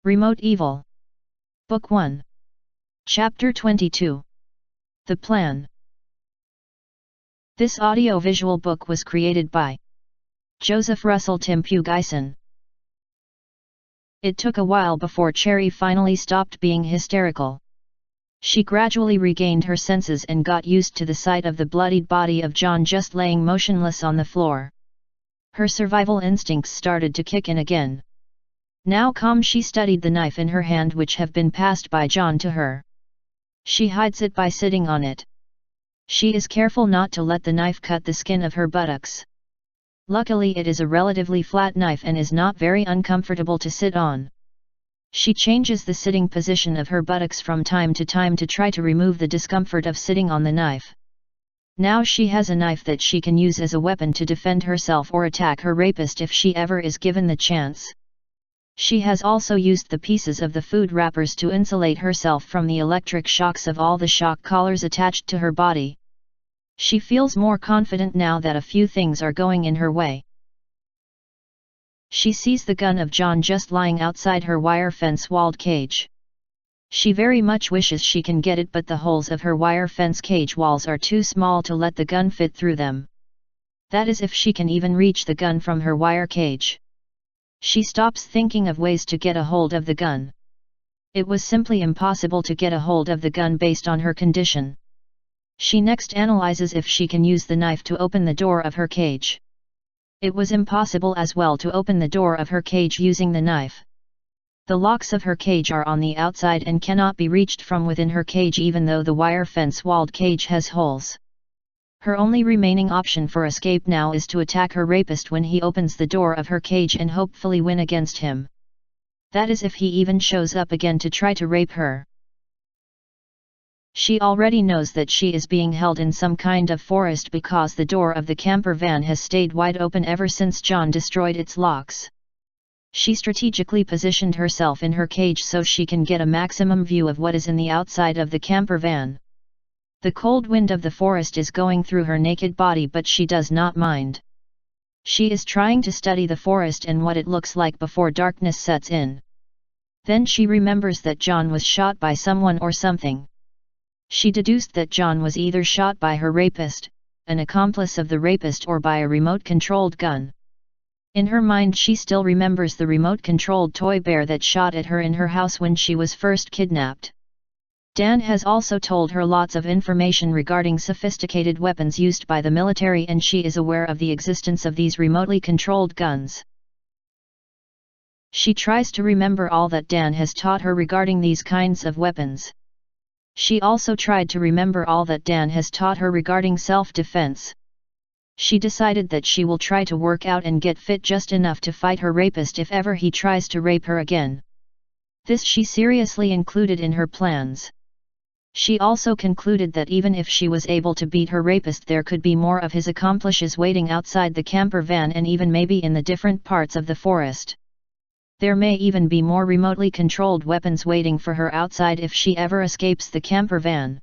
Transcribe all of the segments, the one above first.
Remote Evil. Book 1. Chapter 22. The Plan. This audiovisual book was created by Joseph Russell Tim Pugison. It took a while before Cherry finally stopped being hysterical. She gradually regained her senses and got used to the sight of the bloodied body of John just laying motionless on the floor. Her survival instincts started to kick in again. Now calm, she studied the knife in her hand which have been passed by John to her. She hides it by sitting on it. She is careful not to let the knife cut the skin of her buttocks. Luckily it is a relatively flat knife and is not very uncomfortable to sit on. She changes the sitting position of her buttocks from time to time to try to remove the discomfort of sitting on the knife. Now she has a knife that she can use as a weapon to defend herself or attack her rapist if she ever is given the chance. She has also used the pieces of the food wrappers to insulate herself from the electric shocks of all the shock collars attached to her body. She feels more confident now that a few things are going in her way. She sees the gun of John just lying outside her wire fence-walled cage. She very much wishes she can get it, but the holes of her wire fence cage walls are too small to let the gun fit through them. That is if she can even reach the gun from her wire cage. She stops thinking of ways to get a hold of the gun. It was simply impossible to get a hold of the gun based on her condition. She next analyzes if she can use the knife to open the door of her cage. It was impossible as well to open the door of her cage using the knife. The locks of her cage are on the outside and cannot be reached from within her cage even though the wire fence-walled cage has holes. Her only remaining option for escape now is to attack her rapist when he opens the door of her cage and hopefully win against him. That is if he even shows up again to try to rape her. She already knows that she is being held in some kind of forest because the door of the camper van has stayed wide open ever since John destroyed its locks. She strategically positioned herself in her cage so she can get a maximum view of what is in the outside of the camper van. The cold wind of the forest is going through her naked body, but she does not mind. She is trying to study the forest and what it looks like before darkness sets in. Then she remembers that John was shot by someone or something. She deduced that John was either shot by her rapist, an accomplice of the rapist, or by a remote-controlled gun. In her mind she still remembers the remote-controlled toy bear that shot at her in her house when she was first kidnapped. Dan has also told her lots of information regarding sophisticated weapons used by the military, and she is aware of the existence of these remotely controlled guns. She tries to remember all that Dan has taught her regarding these kinds of weapons. She also tried to remember all that Dan has taught her regarding self-defense. She decided that she will try to work out and get fit just enough to fight her rapist if ever he tries to rape her again. This she seriously included in her plans. She also concluded that even if she was able to beat her rapist, there could be more of his accomplices waiting outside the camper van and even maybe in the different parts of the forest. There may even be more remotely controlled weapons waiting for her outside if she ever escapes the camper van.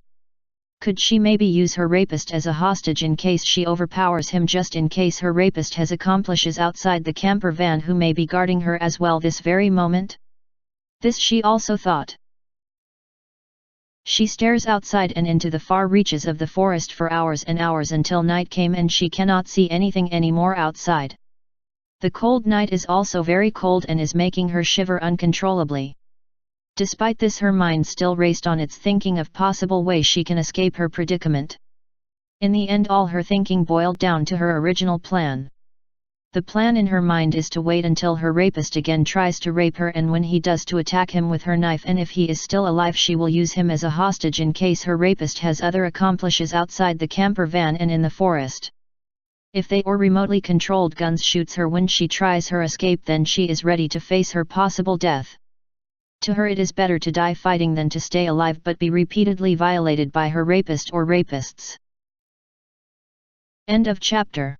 Could she maybe use her rapist as a hostage in case she overpowers him, just in case her rapist has accomplices outside the camper van who may be guarding her as well this very moment? This she also thought. She stares outside and into the far reaches of the forest for hours and hours until night came and she cannot see anything anymore outside. The cold night is also very cold and is making her shiver uncontrollably. Despite this, her mind still raced on its thinking of possible ways she can escape her predicament. In the end, all her thinking boiled down to her original plan. The plan in her mind is to wait until her rapist again tries to rape her, and when he does, to attack him with her knife, and if he is still alive she will use him as a hostage in case her rapist has other accomplices outside the camper van and in the forest. If they or remotely controlled guns shoots her when she tries her escape, then she is ready to face her possible death. To her it is better to die fighting than to stay alive but be repeatedly violated by her rapist or rapists. End of chapter.